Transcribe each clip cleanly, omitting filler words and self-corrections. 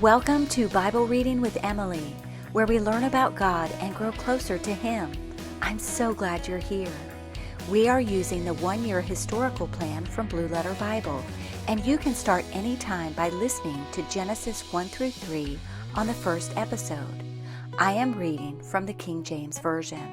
Welcome to Bible Reading with Emily, where we learn about God and grow closer to Him. I'm so glad you're here. We are using the one-year historical plan from Blue Letter Bible, and you can start anytime by listening to Genesis 1 through 3 on the first episode. I am reading from the King James Version.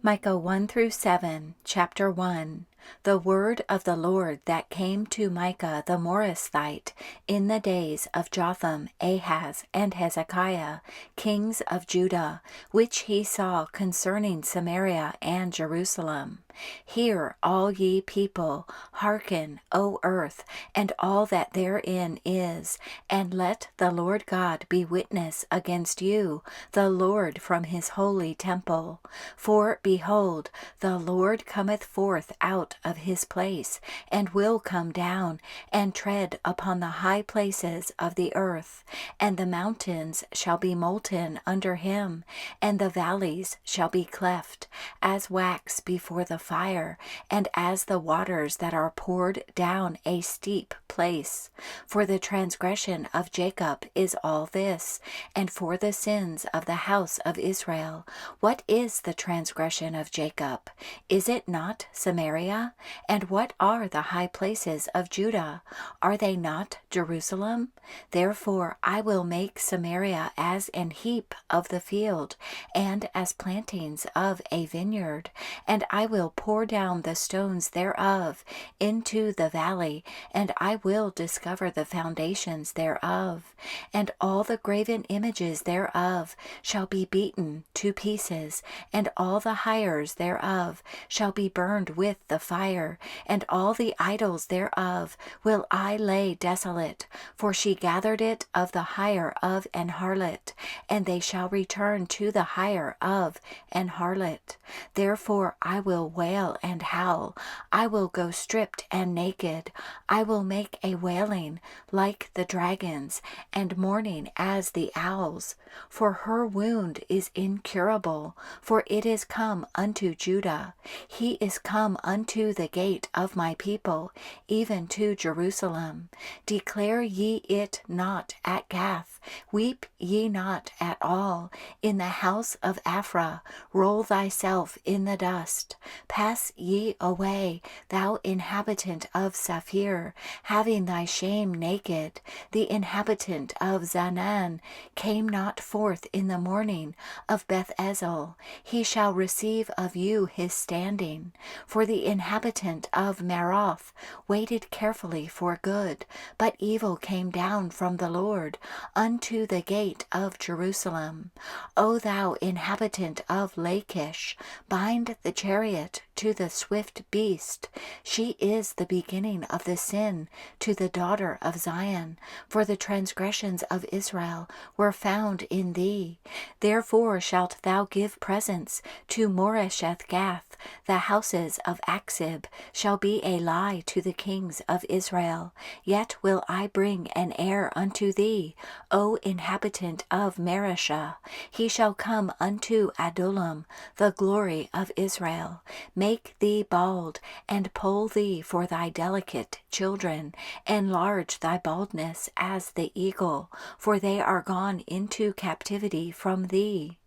Micah 1 through 7, Chapter 1. The word of the Lord that came to Micah the Morasthite in the days of Jotham, Ahaz, and Hezekiah, kings of Judah, which he saw concerning Samaria and Jerusalem. Hear, all ye people, hearken, O earth, and all that therein is, and let the Lord God be witness against you, the Lord from his holy temple. For, behold, the Lord cometh forth out of his place, and will come down, and tread upon the high places of the earth, and the mountains shall be molten under him, and the valleys shall be cleft, as wax before the fire, and as the waters that are poured down a steep place. For the transgression of Jacob is all this, and for the sins of the house of Israel. What is the transgression of Jacob? Is it not Samaria? And what are the high places of Judah? Are they not Jerusalem? Therefore I will make Samaria as an heap of the field, and as plantings of a vineyard, and I will pour down the stones thereof into the valley, and I will discover the foundations thereof, and all the graven images thereof shall be beaten to pieces, and all the hires thereof shall be burned with the fire, and all the idols thereof will I lay desolate, for she gathered it of the hire of an harlot, and they shall return to the hire of an harlot. Therefore I will wail and howl, I will go stripped and naked, I will make a wailing like the dragons, and mourning as the owls. For her wound is incurable, for it is come unto Judah. He is come unto the gate of my people, even to Jerusalem. Declare ye it not at Gath, weep ye not at all. In the house of Aphrah, roll thyself in the dust. Pass ye away, thou inhabitant of Saphir, having thy shame naked. The inhabitant of Zanan came not forth in the morning of Beth-ezel. He shall receive of you his standing. For the inhabitant of Maroth waited carefully for good, but evil came down from the Lord unto the gate of Jerusalem. O thou inhabitant of Lachish, bind the chariot to the swift beast. She is the beginning of the sin to the daughter of Zion, for the transgressions of Israel were found in thee. Therefore shalt thou give presents to Moresheth-Gath. The houses of Achzib shall be a lie to the kings of Israel. Yet will I bring an heir unto thee, O inhabitant of Mareshah. He shall come unto Adullam, the glory of Israel. Make thee bald, and poll thee for thy delicate children. Enlarge thy baldness as the eagle, for they are gone into captivity from thee.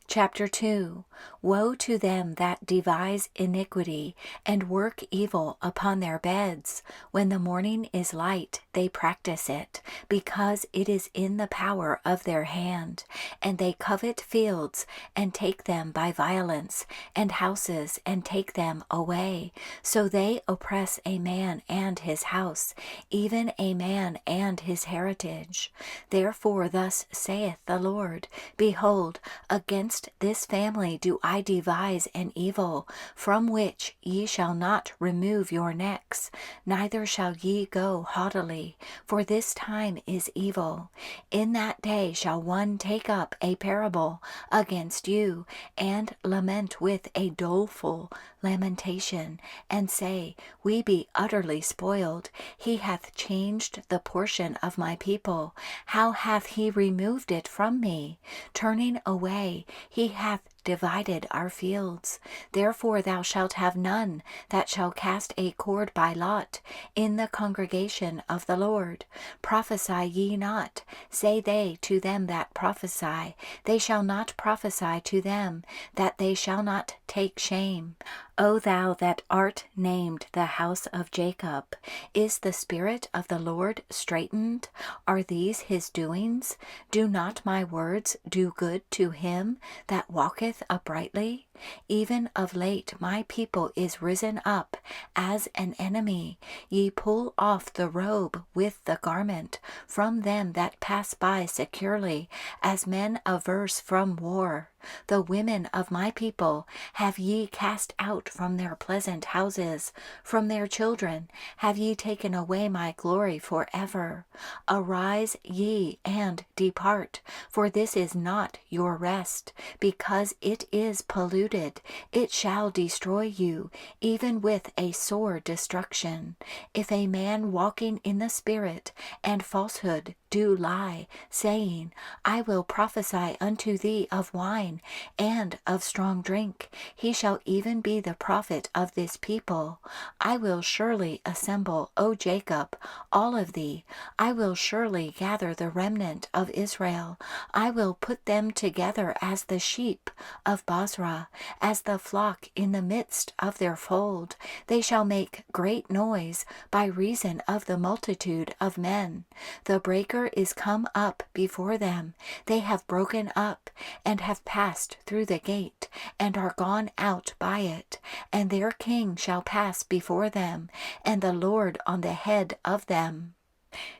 Chapter 2. Woe to them that devise iniquity, and work evil upon their beds. When the morning is light, they practice it, because it is in the power of their hand. And they covet fields, and take them by violence, and houses, and take them away. So they oppress a man and his house, even a man and his heritage. Therefore thus saith the Lord, Behold, against this family do I devise an evil, from which ye shall not remove your necks, neither shall ye go haughtily, for this time is evil. In that day shall one take up a parable against you, and lament with a doleful lamentation, and say, We be utterly spoiled. He hath changed the portion of my people. How hath he removed it from me? Turning away, he hath divided our fields. Therefore thou shalt have none that shall cast a cord by lot in the congregation of the Lord. Prophesy ye not, say they to them that prophesy. They shall not prophesy to them, that they shall not take shame. O thou that art named the house of Jacob, is the Spirit of the Lord straitened? Are these his doings? Do not my words do good to him that walketh uprightly? Even of late my people is risen up as an enemy. Ye pull off the robe with the garment from them that pass by securely, as men averse from war. The women of my people have ye cast out from their pleasant houses. From their children have ye taken away my glory forever. Arise ye and depart, for this is not your rest. Because it is polluted, it shall destroy you, even with a sore destruction. If a man walking in the Spirit and falsehood do lie, saying, I will prophesy unto thee of wine and of strong drink, he shall even be the prophet of this people. I will surely assemble, O Jacob, all of thee. I will surely gather the remnant of Israel. I will put them together as the sheep of Bozrah, as the flock in the midst of their fold. They shall make great noise by reason of the multitude of men. The breaker is come up before them. They have broken up and have passed through the gate and are gone out by it. And their king shall pass before them, and the Lord on the head of them.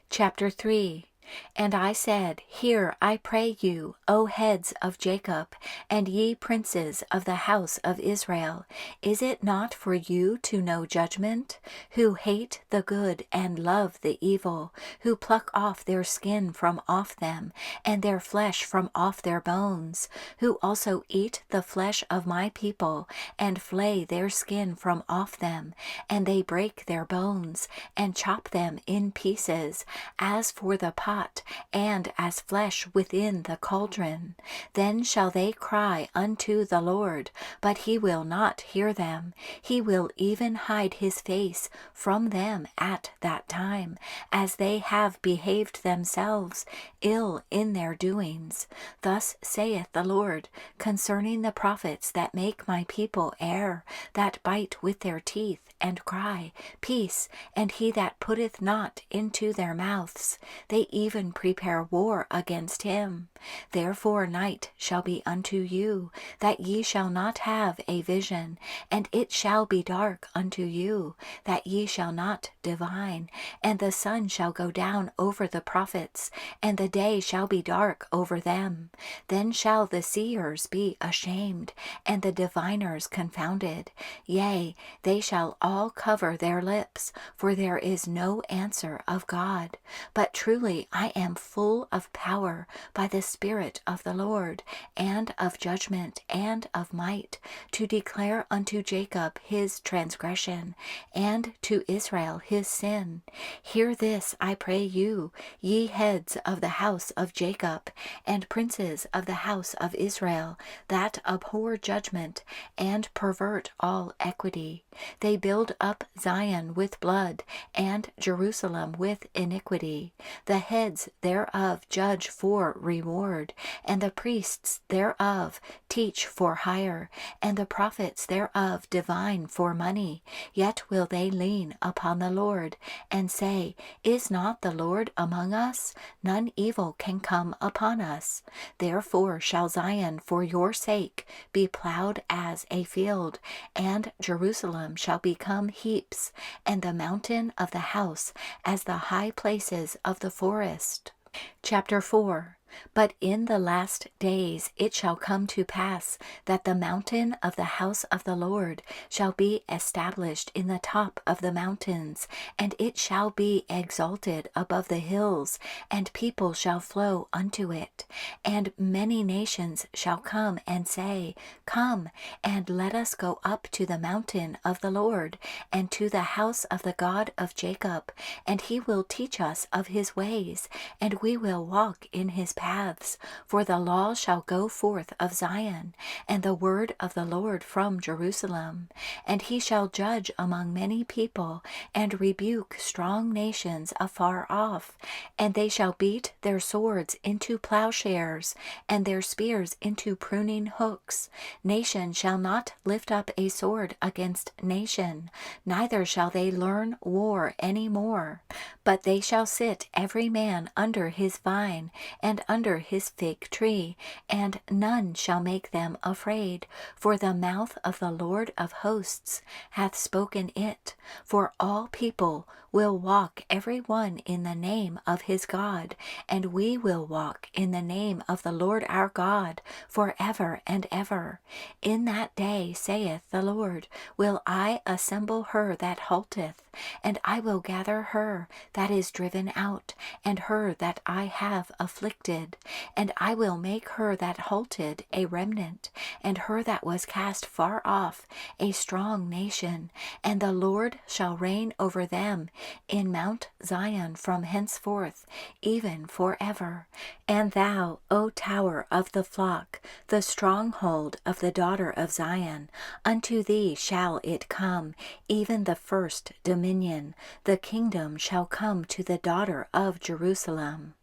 Chapter 3. And I said, Hear, I pray you, O heads of Jacob, and ye princes of the house of Israel. Is it not for you to know judgment? Who hate the good and love the evil, who pluck off their skin from off them, and their flesh from off their bones, who also eat the flesh of my people, and flay their skin from off them, and they break their bones, and chop them in pieces, as for the pot, and as flesh within the cauldron. Then shall they cry unto the Lord, but he will not hear them. He will even hide his face from them at that time, as they have behaved themselves ill in their doings. Thus saith the Lord concerning the prophets that make my people err, that bite with their teeth, and cry, Peace, and he that putteth not into their mouths. They even prepare war against him. Therefore night shall be unto you, that ye shall not have a vision, and it shall be dark unto you, that ye shall not divine. And the sun shall go down over the prophets, and the day shall be dark over them. Then shall the seers be ashamed, and the diviners confounded. Yea, they shall all cover their lips, for there is no answer of God. But truly I am full of power by the Spirit of the Lord, and of judgment, and of might, to declare unto Jacob his transgression, and to Israel his sin. Hear this, I pray you, ye heads of the house of Jacob, and princes of the house of Israel, that abhor judgment, and pervert all equity. They build up Zion with blood, and Jerusalem with iniquity. The heads thereof judge for reward, and the priests thereof teach for hire, and the prophets thereof divine for money. Yet will they lean upon the Lord, and say, Is not the Lord among us? None evil can come upon us. Therefore shall Zion for your sake be plowed as a field, and Jerusalem shall become heaps, and the mountain of the house as the high places of the forest. Chapter 4. But in the last days it shall come to pass that the mountain of the house of the Lord shall be established in the top of the mountains, and it shall be exalted above the hills, and people shall flow unto it. And many nations shall come and say, Come, and let us go up to the mountain of the Lord, and to the house of the God of Jacob, and he will teach us of his ways, and we will walk in his paths. For the law shall go forth of Zion, and the word of the Lord from Jerusalem. And he shall judge among many people, and rebuke strong nations afar off. And they shall beat their swords into plowshares, and their spears into pruning hooks. Nation shall not lift up a sword against nation, neither shall they learn war any more. But they shall sit every man under his vine, and under his fig tree, and none shall make them afraid. For the mouth of the Lord of hosts hath spoken it. For all people will walk every one in the name of his God, and we will walk in the name of the Lord our God forever and ever. In that day, saith the Lord, will I assemble her that halteth, and I will gather her that is driven out, and her that I have afflicted. And I will make her that halted a remnant, and her that was cast far off a strong nation. And the Lord shall reign over them in Mount Zion from henceforth, even forever. And thou, O tower of the flock, the stronghold of the daughter of Zion, unto thee shall it come, even the first dominion. The kingdom shall come to the daughter of Jerusalem.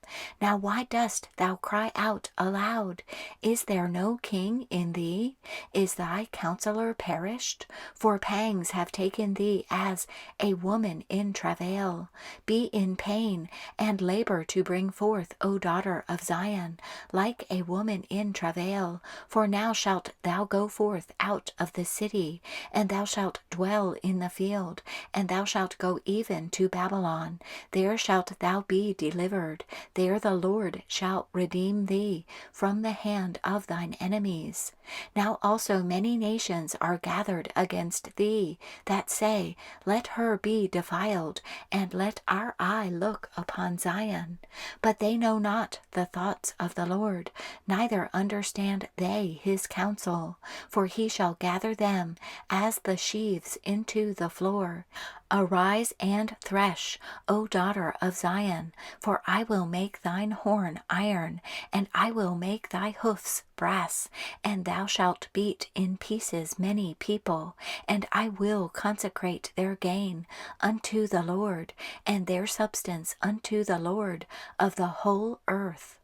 Now why dost thou cry out aloud? Is there no king in thee? Is thy counselor perished? For pangs have taken thee as a woman in travail. Be in pain and labor to bring forth, O daughter of Zion, like a woman in travail. For now shalt thou go forth out of the city, and thou shalt dwell in the field, and thou shalt go even to Babylon. There shalt thou be delivered. There the Lord shall redeem thee from the hand of thine enemies. Now also many nations are gathered against thee, that say, Let her be defiled, and let our eye look upon Zion. But they know not the thoughts of the Lord, neither understand they his counsel. For he shall gather them as the sheaves into the floor. Arise and thresh, O daughter of Zion, for I will make thine horn iron, and I will make thy hoofs brass, and thou shalt beat in pieces many people, and I will consecrate their gain unto the Lord, and their substance unto the Lord of the whole earth.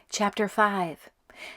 Chapter 5.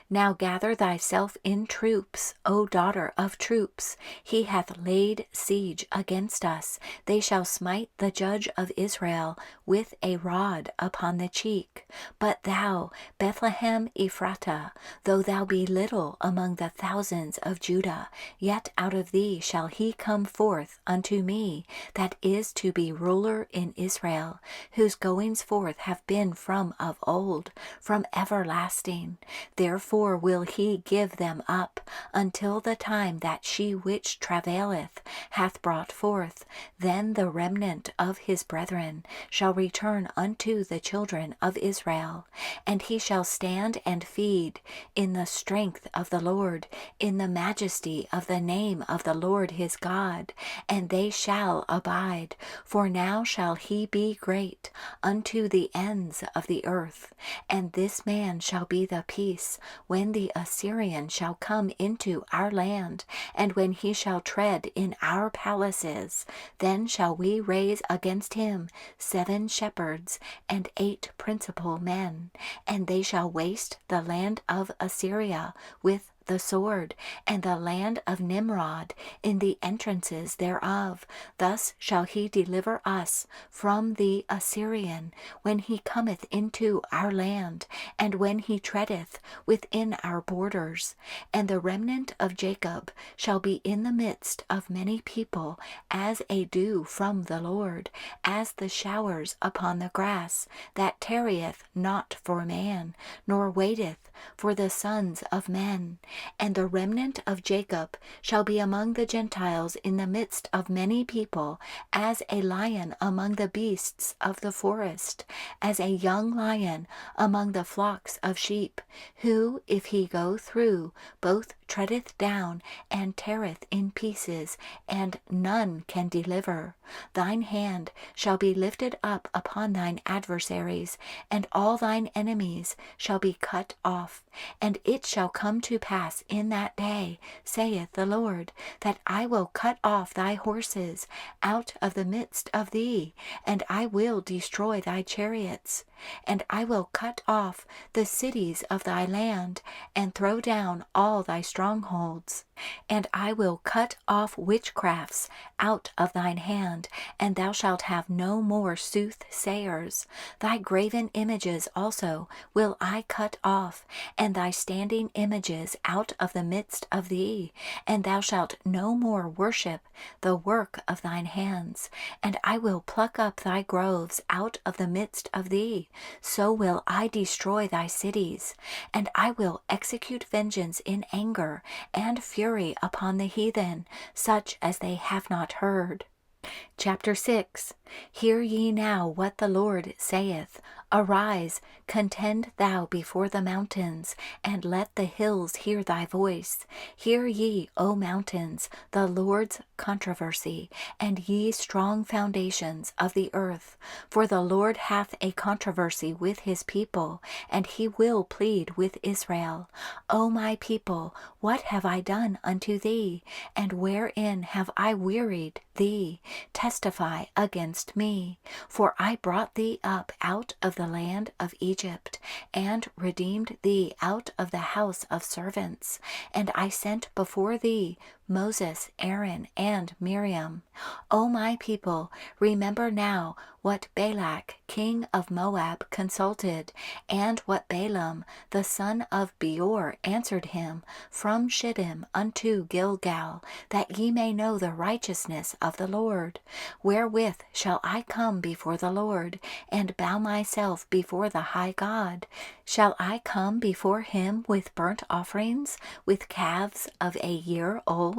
Now gather thyself in troops, O daughter of troops. He hath laid siege against us. They shall smite the judge of Israel with a rod upon the cheek. But thou, Bethlehem Ephratah, though thou be little among the thousands of Judah, yet out of thee shall he come forth unto me, that is to be ruler in Israel, whose goings forth have been from of old, from everlasting. Therefore will he give them up until the time that she which travaileth hath brought forth. Then the remnant of his brethren shall return unto the children of Israel. And he shall stand and feed in the strength of the Lord, in the majesty of the name of the Lord his God. And they shall abide, for now shall he be great unto the ends of the earth. And this man shall be the peace, when the Assyrian shall come into our land, and when he shall tread in our palaces. Then shall we raise against him 7 shepherds and 8 principal men, and they shall waste the land of Assyria with the sword, and the land of Nimrod in the entrances thereof. Thus shall he deliver us from the Assyrian, when he cometh into our land, and when he treadeth within our borders. And the remnant of Jacob shall be in the midst of many people, as a dew from the Lord, as the showers upon the grass, that tarrieth not for man, nor waiteth for the sons of men. And the remnant of Jacob shall be among the Gentiles in the midst of many people, as a lion among the beasts of the forest, as a young lion among the flocks of sheep, who, if he go through, both treadeth down and teareth in pieces, and none can deliver. Thine hand shall be lifted up upon thine adversaries, and all thine enemies shall be cut off. And it shall come to pass in that day, saith the Lord, that I will cut off thy horses out of the midst of thee, and I will destroy thy chariots. And I will cut off the cities of thy land, and throw down all thy strongholds. And I will cut off witchcrafts out of thine hand, and thou shalt have no more soothsayers. Thy graven images also will I cut off, and thy standing images out of the midst of thee, and thou shalt no more worship the work of thine hands. And I will pluck up thy groves out of the midst of thee, so will I destroy thy cities. And I will execute vengeance in anger and fury upon the heathen, such as they have not heard. Chapter 6. Hear ye now what the Lord saith. Arise, contend thou before the mountains, and let the hills hear thy voice. Hear ye, O mountains, the Lord's controversy, and ye strong foundations of the earth. For the Lord hath a controversy with his people, and he will plead with Israel. O my people, what have I done unto thee? And wherein have I wearied thee? Testify against me. For I brought thee up out of the land of Egypt, and redeemed thee out of the house of servants. And I sent before thee Moses, Aaron, and Miriam. O my people, remember now what Balak, king of Moab, consulted, and what Balaam, the son of Beor, answered him from Shittim unto Gilgal, that ye may know the righteousness of the Lord. Wherewith shall I come before the Lord, and bow myself before the high God? Shall I come before him with burnt offerings, with calves of a year old?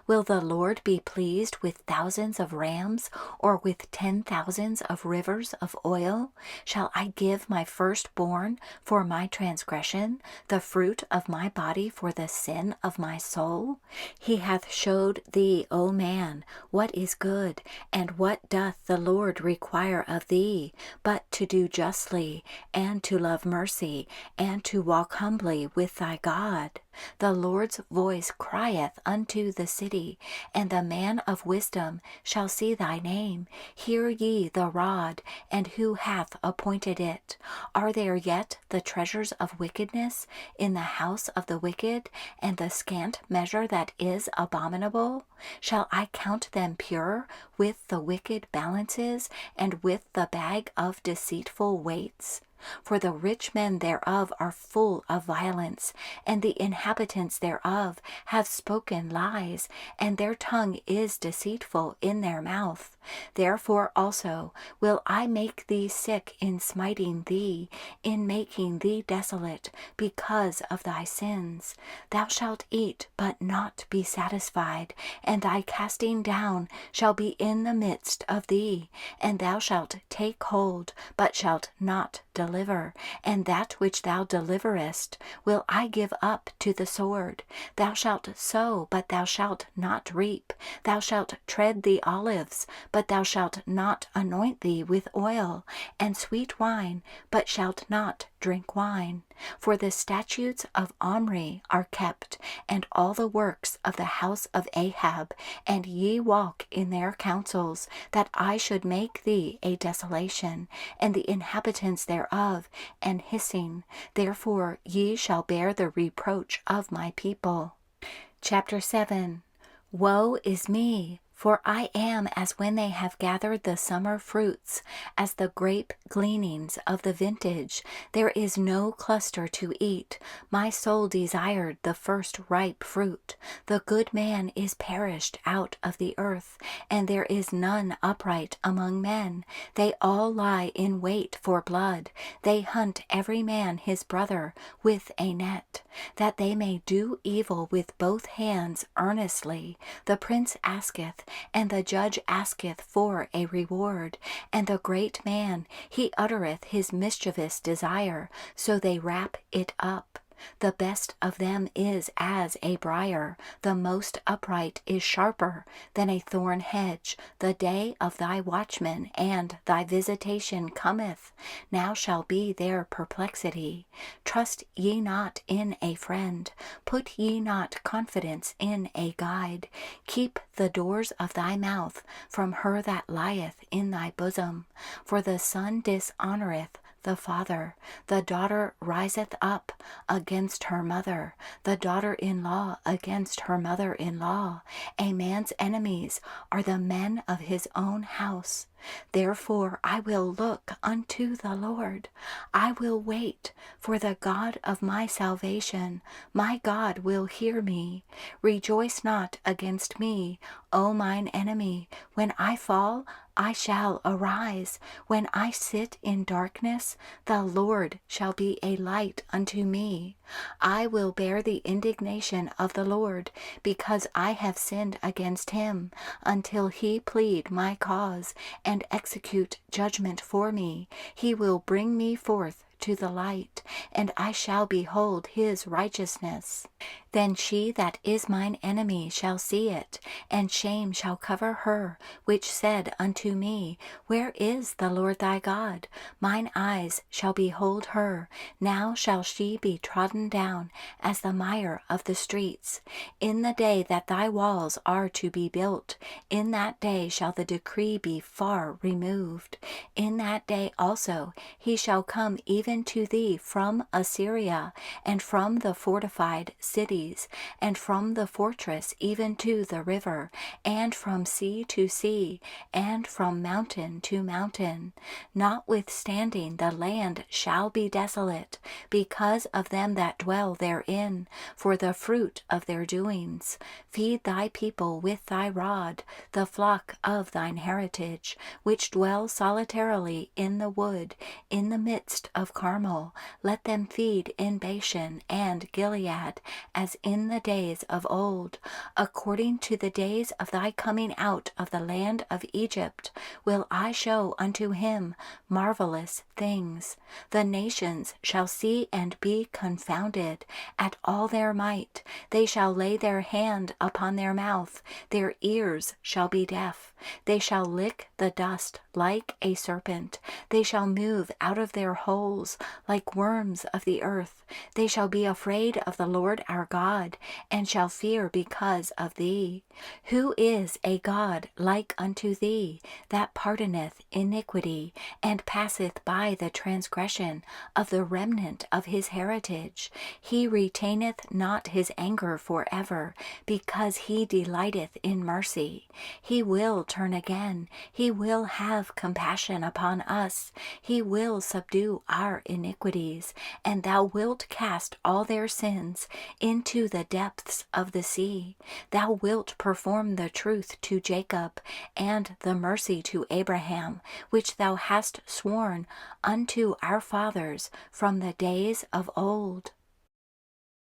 Will the Lord be pleased with thousands of rams, or with 10,000s of rivers of oil? Shall I give my firstborn for my transgression, the fruit of my body for the sin of my soul? He hath showed thee, O man, what is good, and what doth the Lord require of thee, but to do justly, and to love mercy, and to walk humbly with thy God. The Lord's voice crieth unto the city, and the man of wisdom shall see thy name. Hear ye the rod, and who hath appointed it? Are there yet the treasures of wickedness in the house of the wicked, and the scant measure that is abominable? Shall I count them pure with the wicked balances, and with the bag of deceitful weights? For the rich men thereof are full of violence, and the inhabitants thereof have spoken lies, and their tongue is deceitful in their mouth. Therefore also will I make thee sick in smiting thee, in making thee desolate, because of thy sins. Thou shalt eat, but not be satisfied, and thy casting down shall be in the midst of thee, and thou shalt take hold, but shalt not deliver, and that which thou deliverest will I give up to the sword. Thou shalt sow, but thou shalt not reap. Thou shalt tread the olives, but thou shalt not anoint thee with oil, and sweet wine, but shalt not drink wine. For the statutes of Omri are kept, and all the works of the house of Ahab, and ye walk in their counsels, that I should make thee a desolation, and the inhabitants thereof an hissing. Therefore ye shall bear the reproach of my people. Chapter 7. Woe is me! For I am as when they have gathered the summer fruits, as the grape gleanings of the vintage. There is no cluster to eat. My soul desired the first ripe fruit. The good man is perished out of the earth, and there is none upright among men. They all lie in wait for blood. They hunt every man his brother with a net, that they may do evil with both hands earnestly. The prince asketh, and the judge asketh for a reward. And the great man, he uttereth his mischievous desire, so they wrap it up. The best of them is as a briar, the most upright is sharper than a thorn hedge. The day of thy watchman and thy visitation cometh, now shall be their perplexity. Trust ye not in a friend, put ye not confidence in a guide. Keep the doors of thy mouth from her that lieth in thy bosom, for the son dishonoureth the father, the daughter riseth up against her mother, the daughter-in-law against her mother-in-law. A man's enemies are the men of his own house. Therefore I will look unto the Lord. I will wait for the God of my salvation. My God will hear me. Rejoice not against me, O mine enemy. When I fall, I shall arise. When I sit in darkness, the Lord shall be a light unto me. I will bear the indignation of the Lord, because I have sinned against him, until he plead my cause and execute judgment for me. He will bring me forth to the light, and I shall behold his righteousness. Then she that is mine enemy shall see it, and shame shall cover her which said unto me, Where is the Lord thy God? Mine eyes shall behold her. Now shall she be trodden down as the mire of the streets. In the day that thy walls are to be built, in that day shall the decree be far removed. In that day also he shall come even to thee from Assyria, and from the fortified cities, and from the fortress even to the river, and from sea to sea, and from mountain to mountain. Notwithstanding the land shall be desolate, because of them that dwell therein, for the fruit of their doings. Feed thy people with thy rod, the flock of thine heritage, which dwell solitarily in the wood, in the midst of Carmel. Let them feed in Bashan and Gilead, as in the days of old. According to the days of thy coming out of the land of Egypt, will I show unto him marvelous things. The nations shall see and be confounded at all their might. They shall lay their hand upon their mouth, their ears shall be deaf. They shall lick the dust like a serpent. They shall move out of their holes like worms of the earth. They shall be afraid of the Lord our God, and shall fear because of thee. Who is a God like unto thee, that pardoneth iniquity, and passeth by the transgression of the remnant of his heritage? He retaineth not his anger forever, because he delighteth in mercy. He will turn again. He will have compassion upon us. He will subdue our iniquities, and thou wilt cast all their sins into the depths of the sea. Thou wilt perform the truth to Jacob, and the mercy to Abraham, which thou hast sworn unto our fathers from the days of old.